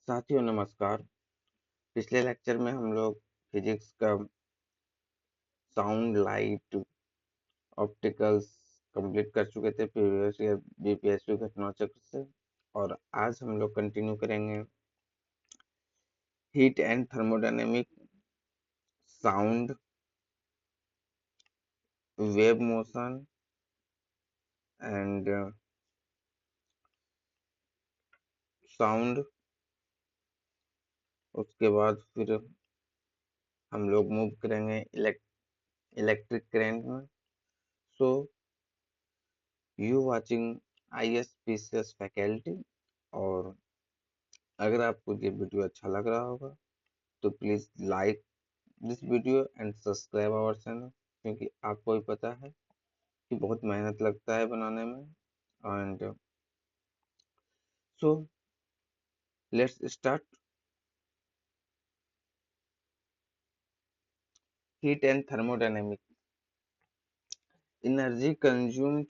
साथियों नमस्कार। पिछले लेक्चर में हम लोग फिजिक्स का साउंड, लाइट, ऑप्टिकल्स कंप्लीट कर चुके थे प्रीवियस ईयर बीपीएससी घटना चक्र से, और आज हम लोग कंटिन्यू करेंगे heat and thermodynamic, sound, wave motion and sound. उसके बाद फिर हम लोग मूव करेंगे इलेक्ट्रिक करंट में। So you watching ISPCS faculty, और अगर आपको ये वीडियो अच्छा लग रहा होगा तो please like this video and subscribe our channel, क्योंकि आपको भी पता है कि बहुत मेहनत लगता है बनाने में। And so let's start. Heat and thermodynamic. Energy consumed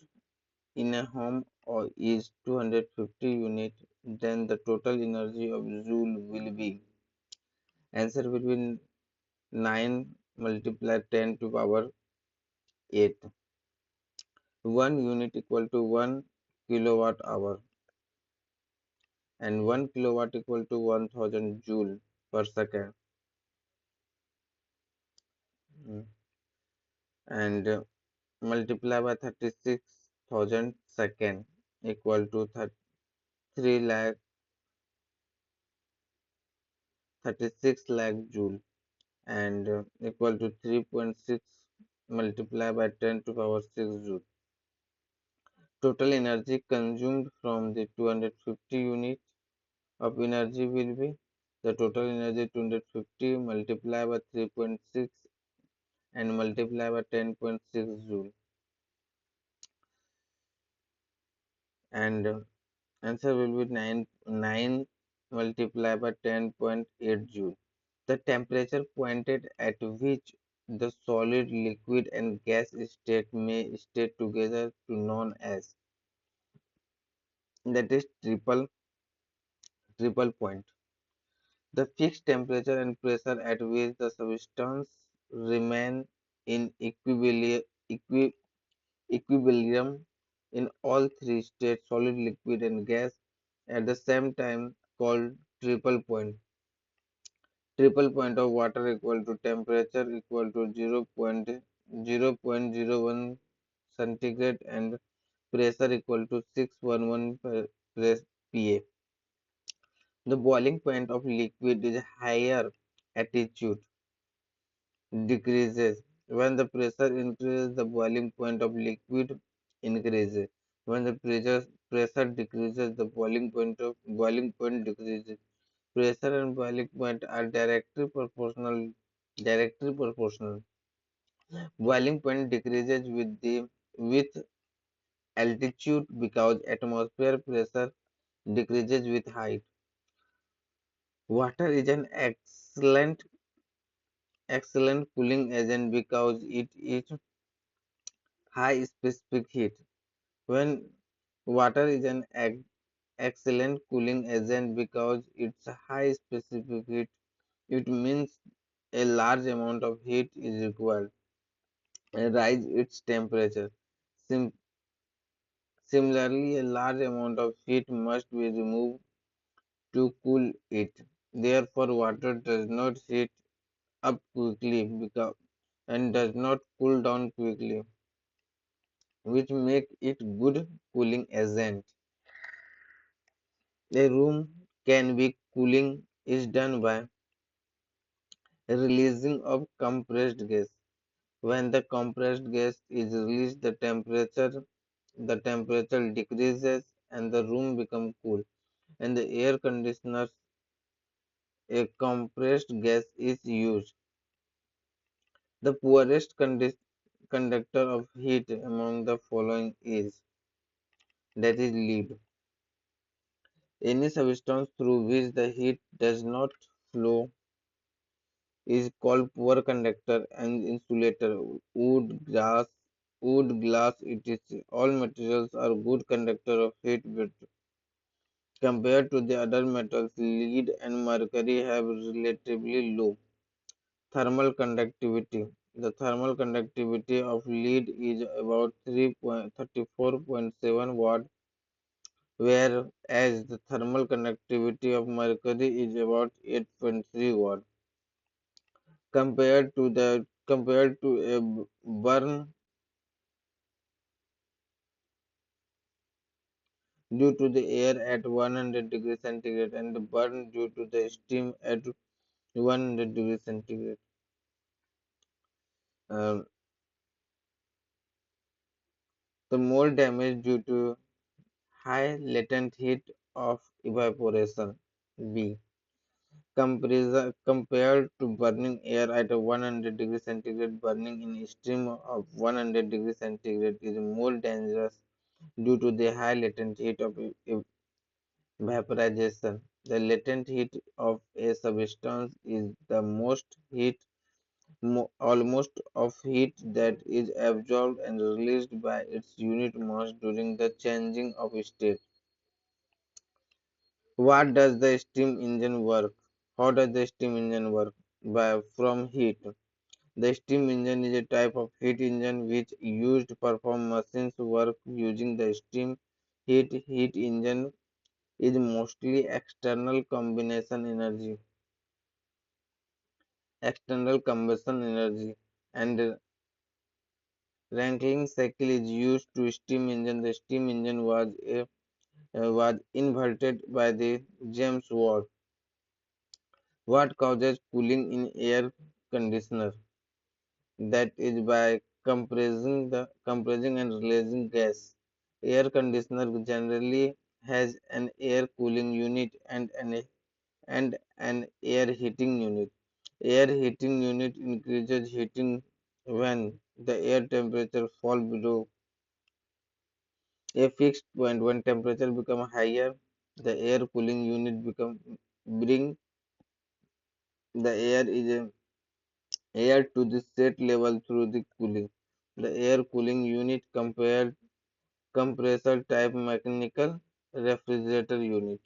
in a home or is 250 unit, then the total energy of joule will be, answer will be 9 multiplied 10 to power 8. 1 unit equal to 1 kilowatt hour, and 1 kilowatt equal to 1000 joule per second. And multiply by 36,000 second equal to 3 lakh 36 lakh joule, and equal to 3.6 multiplied by 10 to power 6 joule. Total energy consumed from the 250 units of energy will be, the total energy 250 multiplied by 3.6 and multiplied by 10.6 joule, and answer will be 9 multiplied by 10.8 joule. The temperature pointed at which the solid, liquid and gas state may stay together to known as, that is triple point. The fixed temperature and pressure at which the substance remain in equilibrium in all three states, solid, liquid and gas, at the same time, called triple point. Triple point of water equal to temperature equal to 0.01 centigrade and pressure equal to 611 PA. The boiling point of liquid is higher altitude decreases. When the pressure increases, the boiling point of liquid increases. When the pressure decreases, the boiling point decreases. Pressure and boiling point are directly proportional. Boiling point decreases with altitude because atmosphere pressure decreases with height. Water is an excellent cooling agent because it is high specific heat. When water is an excellent cooling agent because it's high specific heat, it means a large amount of heat is required and rise its temperature. Sim- Similarly, a large amount of heat must be removed to cool it. Therefore, water does not heat up quickly and does not cool down quickly, which make it good cooling agent. A room can be cooling is done by releasing of compressed gas. When the compressed gas is released, the temperature decreases and the room becomes cool. And the air conditioners, a compressed gas is used. The poorest conductor of heat among the following is, that is lead. Any substance through which the heat does not flow is called poor conductor and insulator. Wood, glass, etc. All materials are good conductor of heat, but Compared to the other metals, lead and mercury have relatively low thermal conductivity. The thermal conductivity of lead is about 34.7 watt, whereas the thermal conductivity of mercury is about 8.3 watt. Compared to a burn due to the air at 100 degrees centigrade and the burn due to the steam at 100 degrees centigrade. Um, the more damage due to high latent heat of evaporation. B. Compared to burning air at 100 degrees centigrade, burning in a steam of 100 degrees centigrade is more dangerous due to the high latent heat of vaporization. The latent heat of a substance is the most heat, almost of heat that is absorbed and released by its unit mass during the changing of state. What does the steam engine work? How does the steam engine work? From heat. The steam engine is a type of heat engine which used to perform machines work using the steam. Heat engine is mostly external combustion energy, and Rankling cycle is used to steam engine. The steam engine was invented by the James Watt. What causes cooling in air conditioner? That is by compressing and releasing gas. Air conditioner generally has an air cooling unit and an air heating unit. Air heating unit increases heating when the air temperature fall below a fixed point. When temperature become higher, the air cooling unit bring the air to the set level through the cooling. The air cooling unit compared compressor type mechanical refrigerator unit.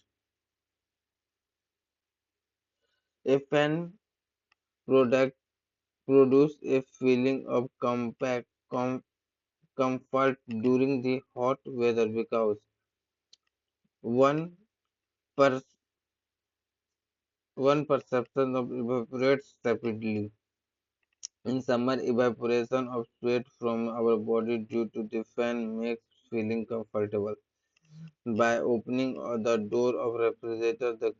A fan product produce a feeling of comfort during the hot weather because one per one perception of evaporates rapidly. In summer, evaporation of sweat from our body due to the fan makes feeling comfortable. By opening the door of refrigerator, kept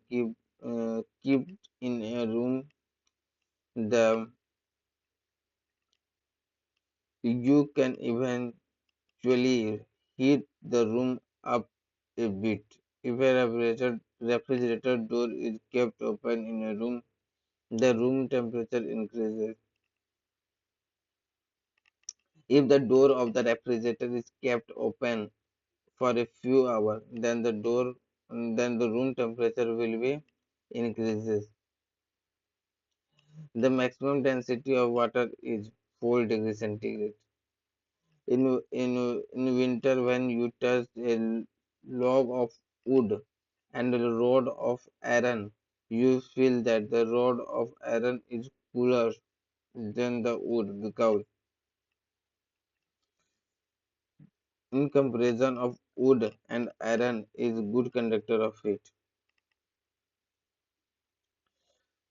in a room, the you can eventually heat the room up a bit. If a refrigerator door is kept open in a room, the room temperature increases. If the door of the refrigerator is kept open for a few hours, then the room temperature will be increases. The maximum density of water is 4 degrees centigrade. In winter, when you touch a log of wood and a rod of iron, you feel that the rod of iron is cooler than the wood because in comparison of wood and iron is good conductor of heat.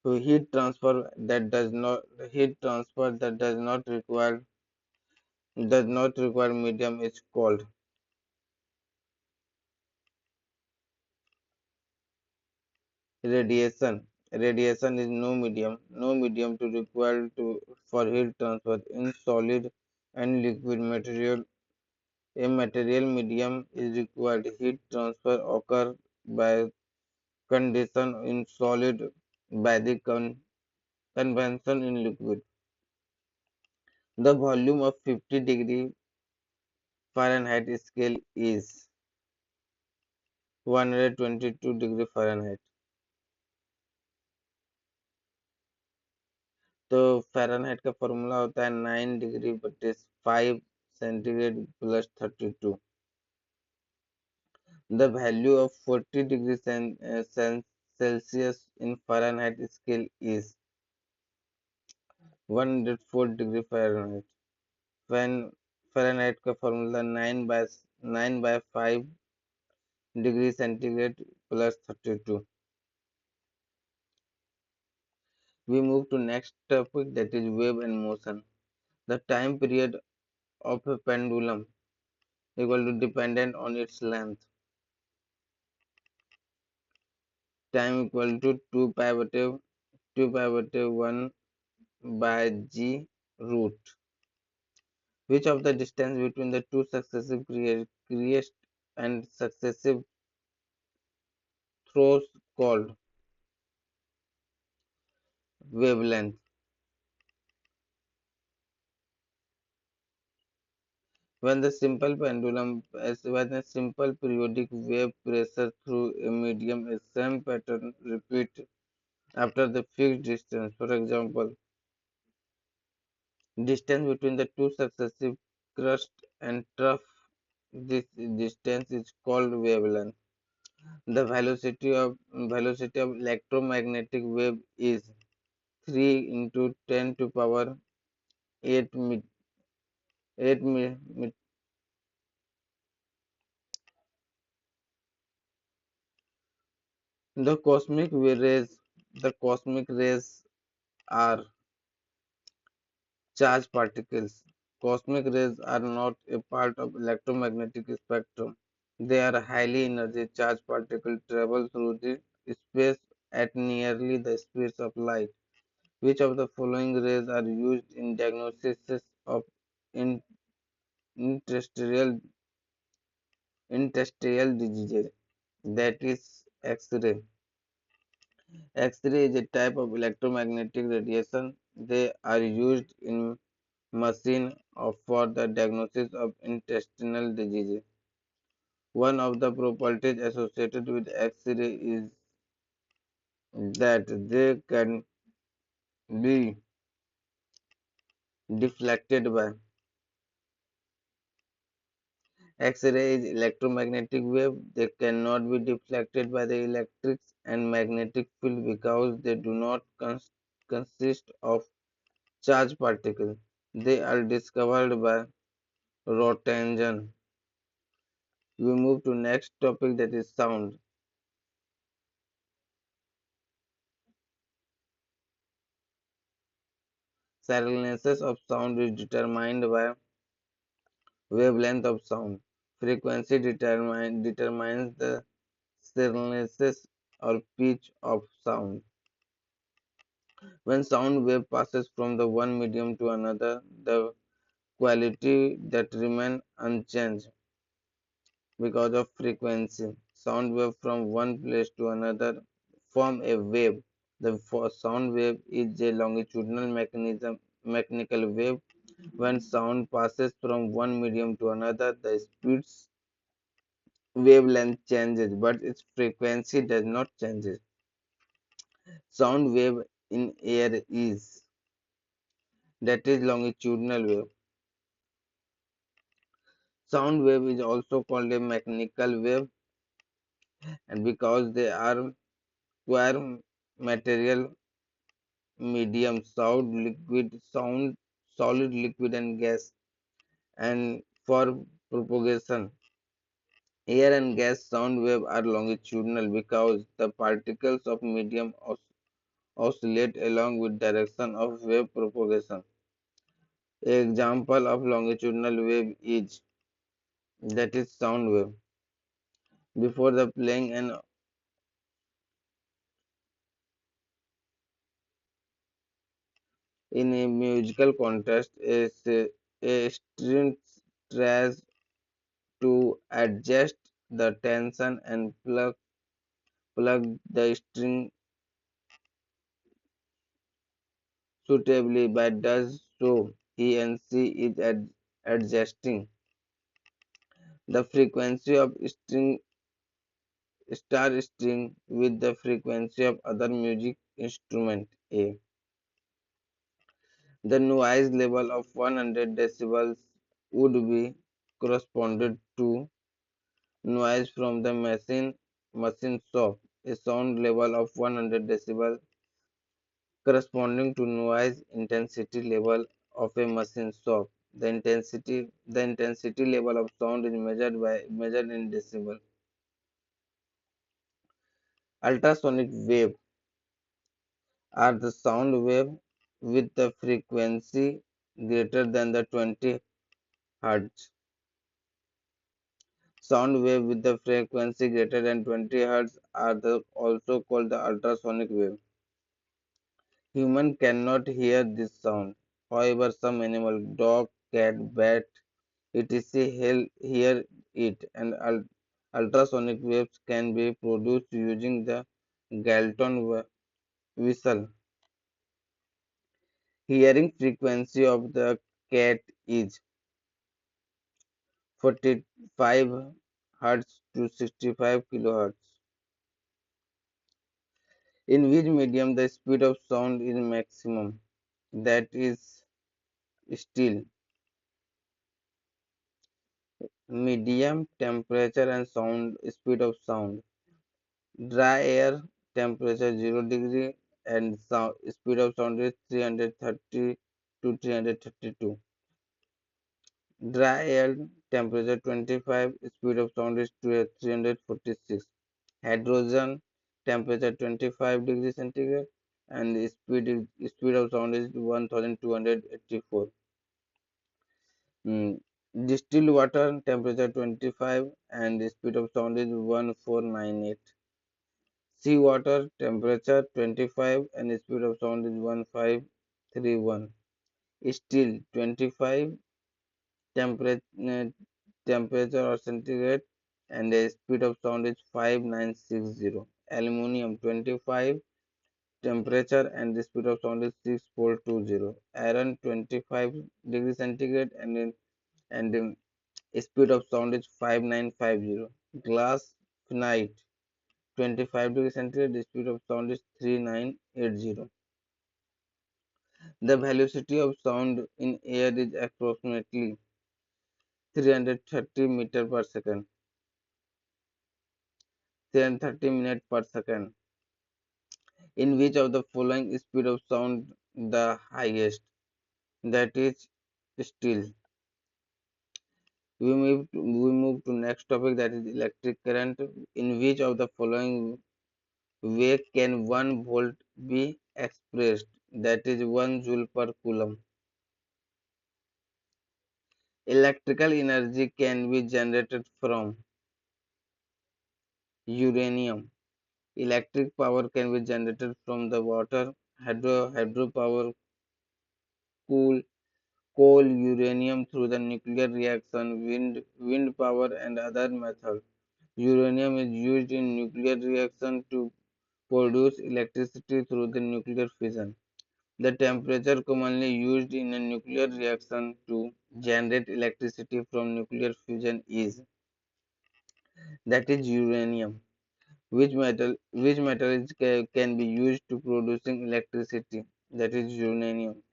So heat transfer that does not require medium is called radiation. Radiation is no medium to require to for heat transfer in solid and liquid material. A material medium is required. Heat transfer occur by condition in solid by the convention in liquid. The volume of 50 degree Fahrenheit scale is 122 degree Fahrenheit. तो Fahrenheit का formula होता है 9 degree बटे 5 centigrade plus 32. The value of 40 degrees Celsius in Fahrenheit scale is 104 degree Fahrenheit. When Fahrenheit का formula 9/5 degree centigrade plus 32. We move to next topic, that is wave and motion. The time period of a pendulum equal to dependent on its length. Time equal to 2 pi/1 by g root. Which of the distance between the two successive creates and successive throws called wavelength? When the simple pendulum when a simple periodic wave passes through a medium, a same pattern repeats after the fixed distance. For example, distance between the two successive crust and trough. This distance is called wavelength. The velocity of electromagnetic wave is 3 into 10 to power 8 8 the cosmic rays are charged particles. Cosmic rays are not a part of electromagnetic spectrum. They are highly energy charged particles travel through the space at nearly the speed of light. Which of the following rays are used in diagnosis of in- interstitial diseases? That is X-ray. X-ray is a type of electromagnetic radiation. They are used in machine for the diagnosis of intestinal disease. One of the properties associated with X-ray is that they can be deflected by. X-ray is electromagnetic wave. They cannot be deflected by the electric and magnetic field because they do not consist of charged particles. They are discovered by Roentgen. We move to next topic, that is sound. Silence of sound is determined by wavelength of sound. Frequency determines the silence or pitch of sound. When sound wave passes from the one medium to another, the quality that remain unchanged because of frequency. Sound wave from one place to another form a wave. The sound wave is a longitudinal mechanical wave. When sound passes from one medium to another, the speed's wavelength changes, but its frequency does not change. Sound wave in air is, that is longitudinal wave. Sound wave is also called a mechanical wave, and because they are queer material medium, solid, liquid, and gas, and for propagation. Air and gas sound wave are longitudinal because the particles of medium oscillate along with direction of wave propagation. An example of longitudinal wave is, that is sound wave. Before the playing and in a musical contest, a string tries to adjust the tension and plug the string suitably, but does so he and she is adjusting the frequency of star string with the frequency of other music instrument A. The noise level of 100 decibels would be corresponded to noise from the machine shop, a sound level of 100 decibel corresponding to noise intensity level of a machine shop. The intensity level of sound is measured in decibel. Ultrasonic wave are the sound wave with the frequency greater than the 20 Hz. Sound wave with the frequency greater than 20 Hz are also called the ultrasonic wave. Human cannot hear this sound. However, some animal, dog, cat, bat, etc. hear it, and ultrasonic waves can be produced using the Galton whistle. Hearing frequency of the cat is 45 Hz to 65 kHz. In which medium the speed of sound is maximum, that is still. Medium temperature and sound speed of sound. Dry air temperature 0 degree and speed of sound is 330 to 332. Dry air temperature 25, speed of sound is 346. Hydrogen temperature 25 degrees centigrade and speed of sound is 1284. Mm. Distilled water temperature 25 and the speed of sound is 1498. Seawater temperature 25 and the speed of sound is 1531. Still 25 temperature temperature or centigrade and the speed of sound is 5960. Aluminium 25 temperature and the speed of sound is 6420. Iron 25 degrees centigrade and the speed of sound is 5950. Glass finite 25 degrees centigrade, the speed of sound is 3980. The velocity of sound in air is approximately 330 meter per second, 330 minutes per second. In which of the following speed of sound the highest? That is still. We move to next topic, that is electric current. In which of the following way can 1 volt be expressed? That is 1 joule per coulomb. Electrical energy can be generated from uranium. Electric power can be generated from the water, hydropower, coal, uranium through the nuclear reaction, wind power, and other methods. Uranium is used in nuclear reaction to produce electricity through the nuclear fission. The temperature commonly used in a nuclear reaction to generate electricity from nuclear fusion is, that is uranium. Which metal can be used to producing electricity? That is uranium.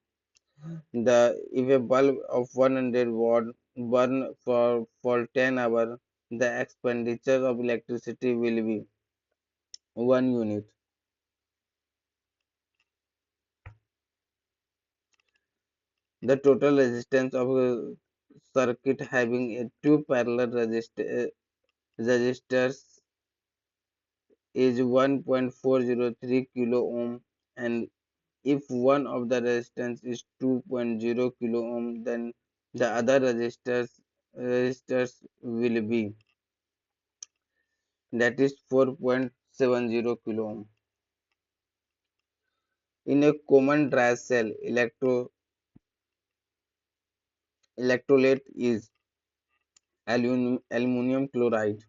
If a bulb of 100 watt burn for 10 hours, the expenditure of electricity will be 1 unit. The total resistance of a circuit having two parallel resistors is 1.403 kilo ohm, and if one of the resistance is 2.0 kilo ohm, then the other resistors will be, that is 4.70 kilo ohm. In a common dry cell, electrolyte is aluminum chloride.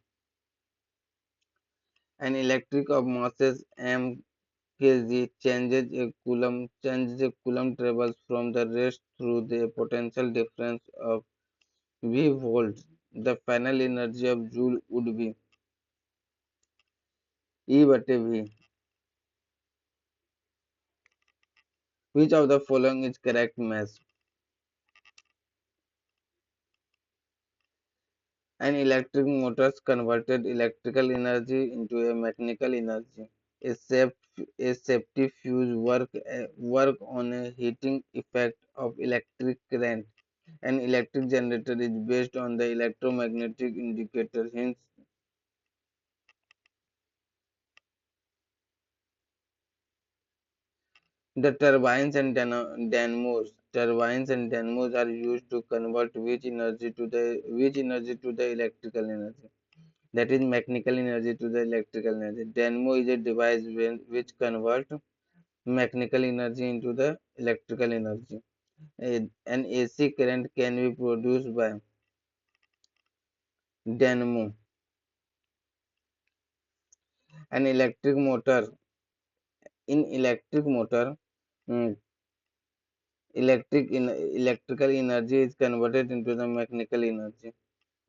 An electric of masses m kg changes a coulomb travels from the rest through the potential difference of V volts. The final energy of joule would be E/V. Which of the following is correct mass? An electric motors converted electrical energy into a mechanical energy. A, saf- a safety fuse work on a heating effect of electric current. An electric generator is based on the electromagnetic indicator. Hence, the turbines and dynamos are used to convert which energy to the electrical energy. That is mechanical energy to the electrical energy. Dynamo is a device which converts mechanical energy into the electrical energy. An AC current can be produced by dynamo. An electric motor, mm, electrical energy is converted into the mechanical energy.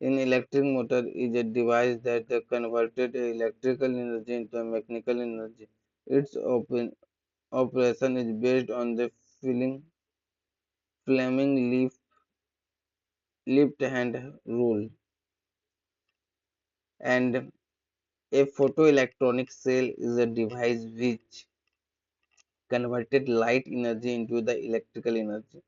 An electric motor is a device that converted electrical energy into mechanical energy. Its operation is based on the Fleming left hand rule, and a photoelectronic cell is a device which converted light energy into the electrical energy.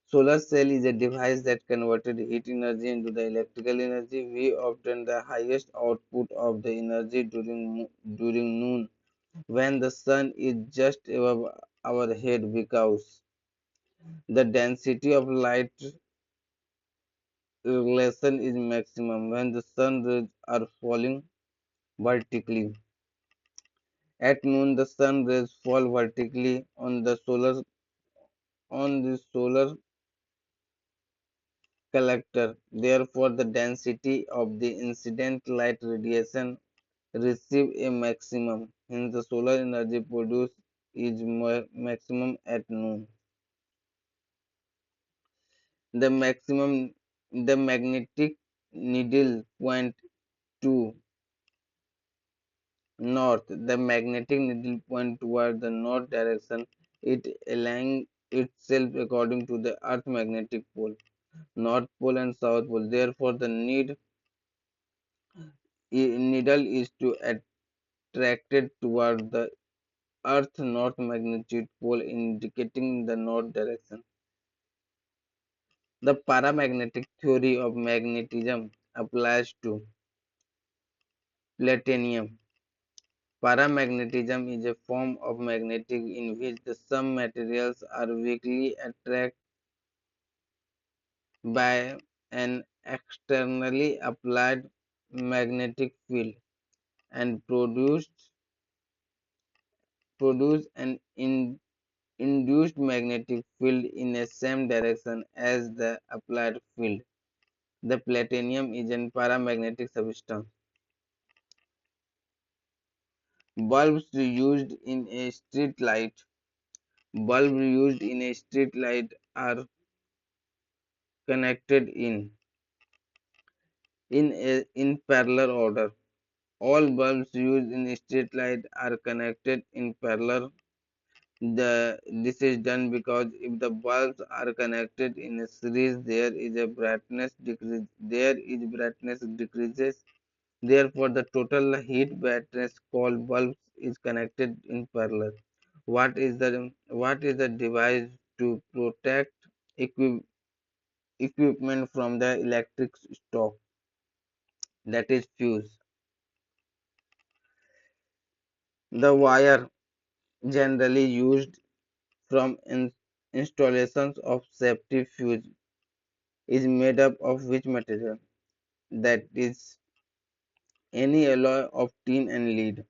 Solar cell is a device that converted heat energy into the electrical energy. We obtain the highest output of the energy during noon when the sun is just above our head because the density of light relation is maximum when the sun rays are falling vertically. At noon, the sun rays fall vertically on the solar collector. Therefore, the density of the incident light radiation receive a maximum. Hence, the solar energy produced is maximum at noon. The maximum, the magnetic needle point to north. The magnetic needle point toward the north direction. It aligns itself according to the Earth magnetic pole, North Pole and South Pole. Therefore, the needle is to attracted toward the Earth north magnetic pole, indicating the north direction. The paramagnetic theory of magnetism applies to platinum. Paramagnetism is a form of magnetic in which some materials are weakly attracted by an externally applied magnetic field and produce an induced magnetic field in the same direction as the applied field. The platinum is a paramagnetic substance. Bulbs used in a street light are connected in parallel order. All bulbs used in a street light are connected in parallel. This is done because if the bulbs are connected in a series, there is brightness decreases. Therefore, the total heat brightness called bulbs is connected in parallel. What is the device to protect equi- equipment from the electric shock? That is fuse. The wire generally used from installations of safety fuse is made up of which material? That is any alloy of tin and lead.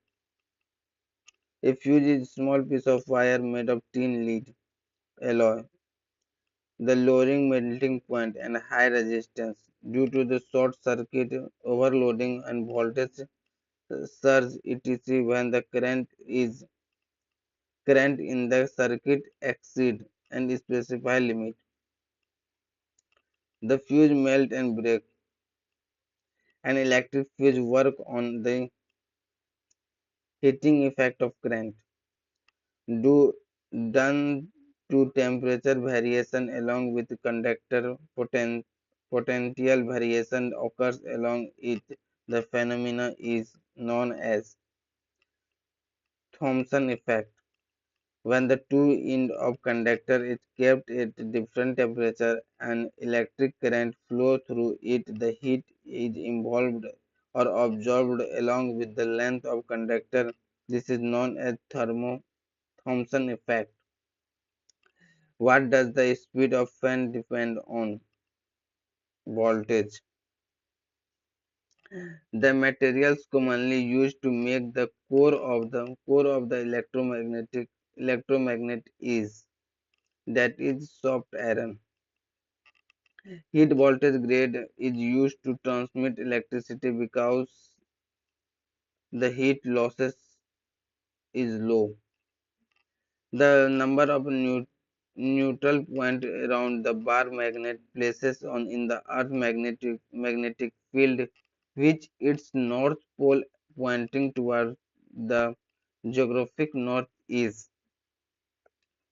A fuse is a small piece of wire made of tin lead alloy. The lowering melting point and high resistance due to the short circuit, overloading and voltage surge etc. When the current in the circuit exceed and specified limit, the fuse melt and break. An electric fuse work on the heating effect of current do done to temperature variation along with conductor potential variation occurs along it. The phenomena is known as Thomson effect. When the two ends of conductor is kept at different temperature and electric current flow through it, the heat is involved or absorbed along with the length of conductor. This is known as Thomson effect. What does the speed of fan depend on? Voltage. The materials commonly used to make the core of the electromagnet is soft iron. Heat voltage grade is used to transmit electricity because the heat losses is low. The number of neutral point around the bar magnet places on in the earth magnetic field, which its north pole pointing toward the geographic north is.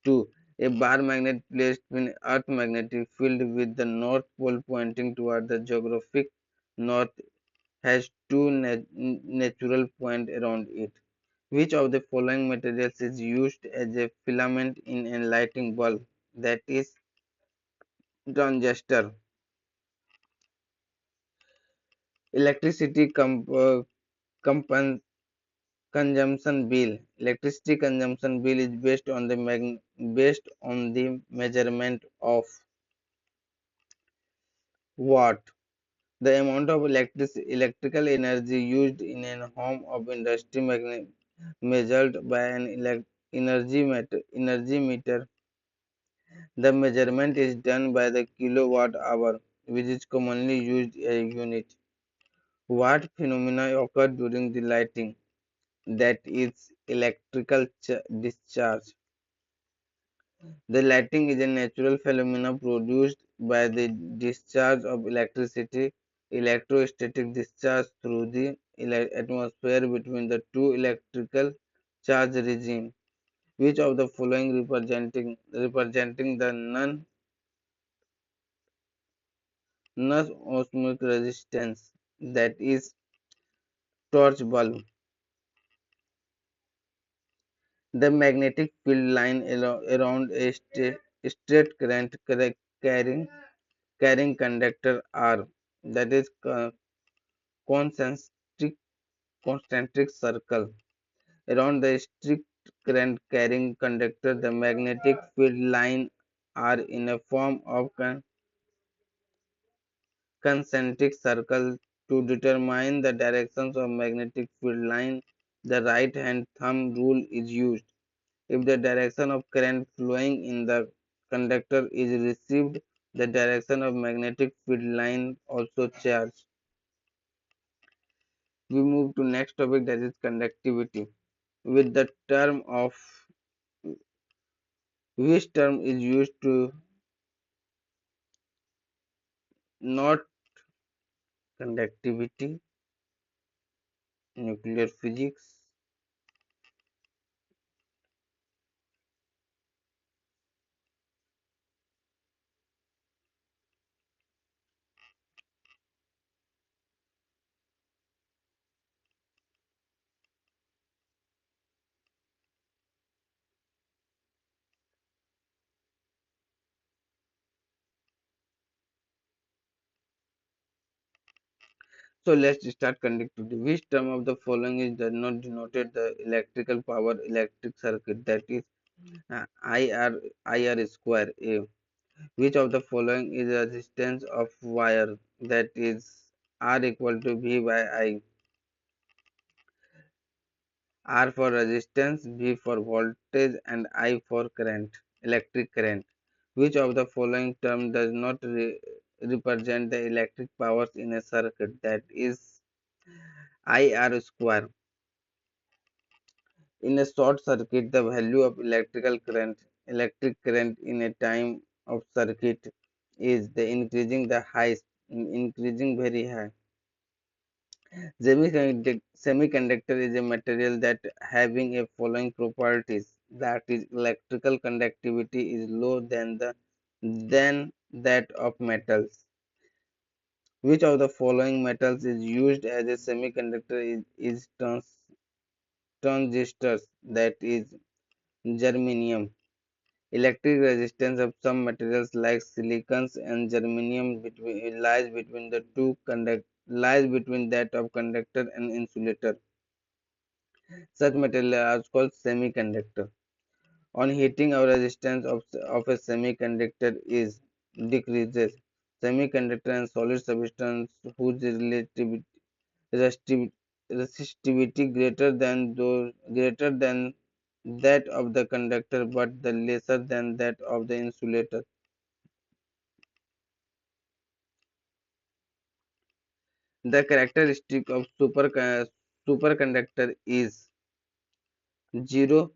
2. A bar magnet placed in earth magnetic field with the north pole pointing toward the geographic north has two natural points around it. Which of the following materials is used as a filament in a lighting bulb? That is transistor. Electricity compen- consumption bill. Electricity consumption bill is based on the measurement of watt. The amount of electrical energy used in a home of industry measured by an energy meter. The measurement is done by the kilowatt hour, which is commonly used a unit. What phenomena occur during the lighting? That is electrical discharge. The lighting is a natural phenomenon produced by the discharge of electricity, electrostatic discharge through the atmosphere between the two electrical charge regimes. Which of the following representing the non-osmic resistance? That is torch bulb. The magnetic field line around a straight current carrying carrying conductor R, that is concentric concentric circle around the strict current carrying conductor. The magnetic field line are in a form of concentric circle. To determine the directions of magnetic field line, the right hand thumb rule is used. If the direction of current flowing in the conductor is received, the direction of magnetic field line also changes. We move to next topic, that is conductivity. With the term of which term is used to not conductivity, nuclear physics. So let's start conductivity. Which term of the following is does not denoted the electrical power electric circuit? That is IR square A. Which of the following is the resistance of wire? That is R equal to V by I. R for resistance, V for voltage, and I for current, electric current. Which of the following term does not represent the electric powers in a circuit? That is IR square. In a short circuit, the value of electric current in a time of circuit is the increasing very high. Semiconductor is a material that having a following properties, that is electrical conductivity is low than that of metals. Which of the following metals is used as a semiconductor is transistors? That is germanium. Electric resistance of some materials like silicons and germanium lies between that of conductor and insulator. Such materials are called semiconductor. On heating, our resistance of a semiconductor is decreases. Semiconductor and solid substance whose resistivity, resistivity greater than that of the conductor but the lesser than that of the insulator. The characteristic of superconductor is zero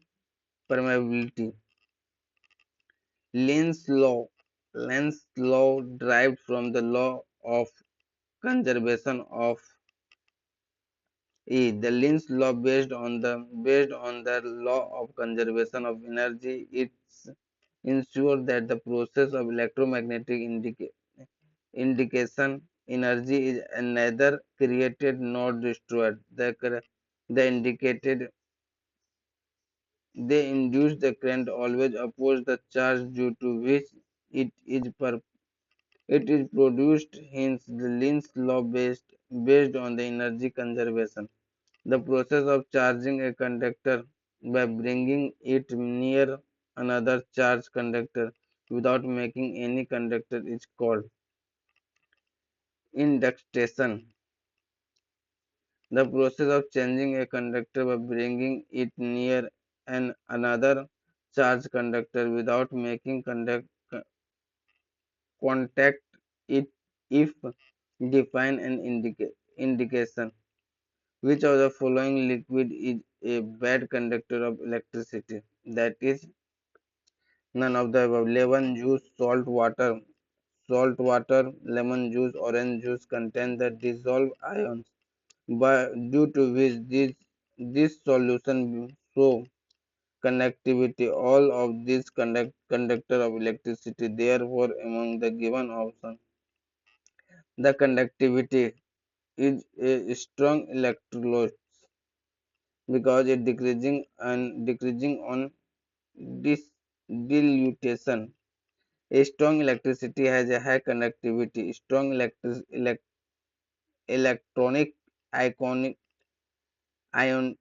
permeability. Lenz's law Lenz's law derived from the law of conservation of E. The Lenz's law based on the law of conservation of energy. It ensures that the process of electromagnetic indication energy is neither created nor destroyed. The indicated they induce the current always oppose the charge due to which it is it is produced. Hence, the Lenz's law based on the energy conservation. The process of charging a conductor by bringing it near another charged conductor without making any conductor is called induction. The process of changing a conductor by bringing it near another charged conductor without making contact it if define an indication. Which of the following liquid is a bad conductor of electricity? That is none of the above. Lemon juice, salt water, lemon juice, orange juice contain the dissolved ions, but due to which this solution show conductivity. All of these conductor of electricity. Therefore, among the given options, the conductivity is a strong electrolyte because it decreasing on dis- dilution. A strong electricity has a high conductivity. Electronic iconic ion.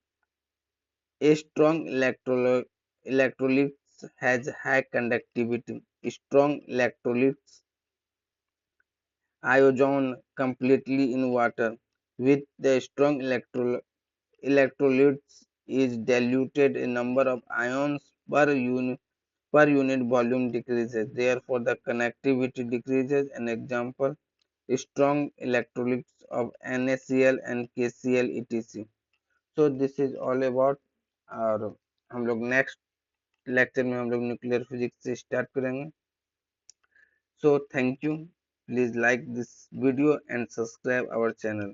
A strong electrolyte has high conductivity. Strong electrolytes ion completely in water. With the strong electrolytes is diluted, a number of ions per unit volume decreases. Therefore, the connectivity decreases. An example, strong electrolytes of NaCl and KCl etc. So this is all about और हम लोग next lecture में हम लोग nuclear physics से start करेंगे. So thank you. Please like this video and subscribe our channel.